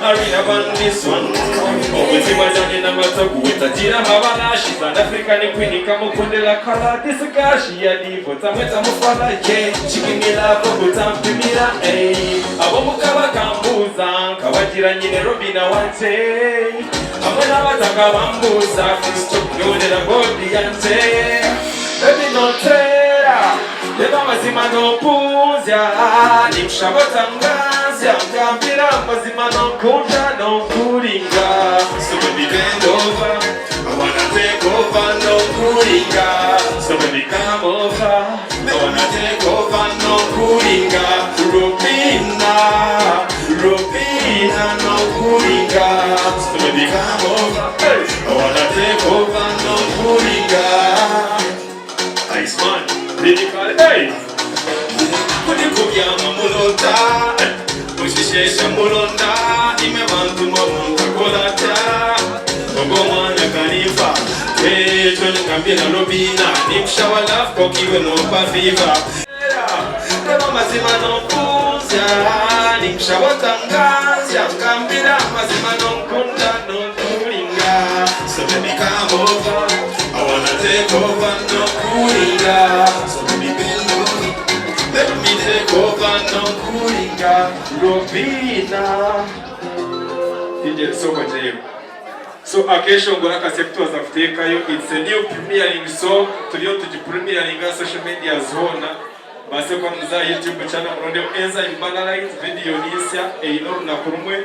Arena on this one. Omutima jani na matagu Tajira mabala. She's an African queen. Kamo kunde la kala. This girl she a divo. Tamweta mufala yeah. She give me love kutamtimira eh. Abomukaba kambuza. Kabajira nyine Robina wante. Amwena wataka bambuza. Kristo nyone na body yante. Baby no tera. Leva mazima no puzya. Nimshabota ngazya. Mkambira mazima no kunja no kuringa. So baby bend over. I wanna take over no kuringa. So baby come over. I wanna take over no kuringa. Rubina, Rubina no kuringa. So baby come over. I wanna take over no kuringa. Iceman, lyrical, hey! Kudikugia mamulota, Mushishesha mulonda, Ime bantu mamunga kolata, Ogomanya kanifa, Tony kambina Robina, Nimshawa love kokiwe no paviva. Tema mazima no kuzya, Nimshawa tangazya, Kambina mazima no kunda no kuringa. So baby come over, I wanna take over no kuringa. So baby bend over, let me take over no kuringa. Robina Ije soko jayo. So akesho ngora kasepto za kutekayo. It's a new premiering song. Tulio tujipremiering on social media zona. Base kwa mza YouTube channel mronde enza imbanalize video nisya eino na kurumwe.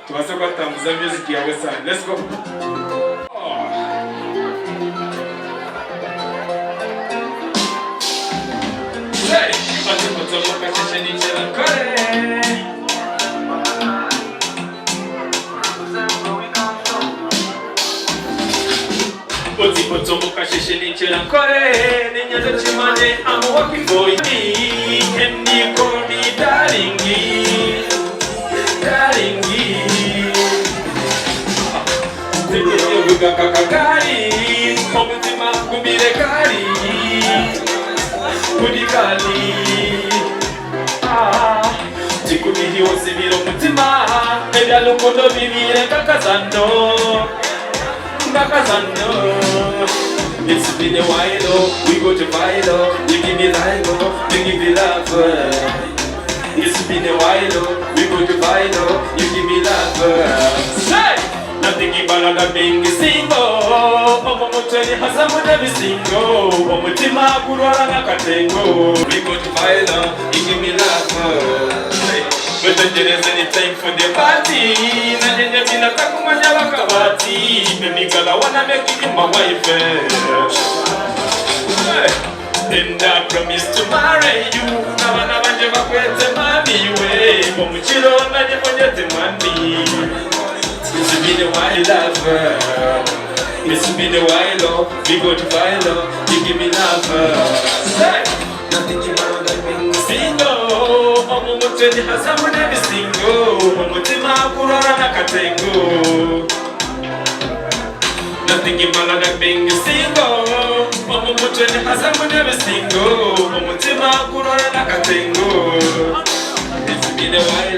Tubase kwa tambuza music ya Western. Let's go. Hey, atipotomoka chesheni chela kore. Atipotomoka chesheni chela kore. Ninyata chimane, I'm working for you. And you call me darlingy, darlingy. Tete yuga kakakari, omutima kumire kari. Kudikali Tikubihi osimiro mutima Ebya lukondo bibire kakazano It's been a while, oh, we go to Philo. You give me life, oh, you give me love. It's been a while, oh, we go to Philo. You give me love. Say! Nothing ibalaga being single. Omo mutweni hasamu never single. Omo tima kurwala nakatengo. We go to Philo, you give me love. But there is any time for the party. Nanyenya mina takumanya wakabati. Baby girl, I wanna make you my wife. And I promise to marry you. Nawana banje bakwete mami we. Momuchiro nanye monyete mami. It's been a while, love. It's been a while, oh. We go to Philo, you give me love. Say, nothing you want to bring single. Omo mutweni hasamu never single. Omutima kurara nakatengo. Nothing you want to bring single. Omo mutweni hasamu never single. Omutima kurara nakatengo. It's been a while.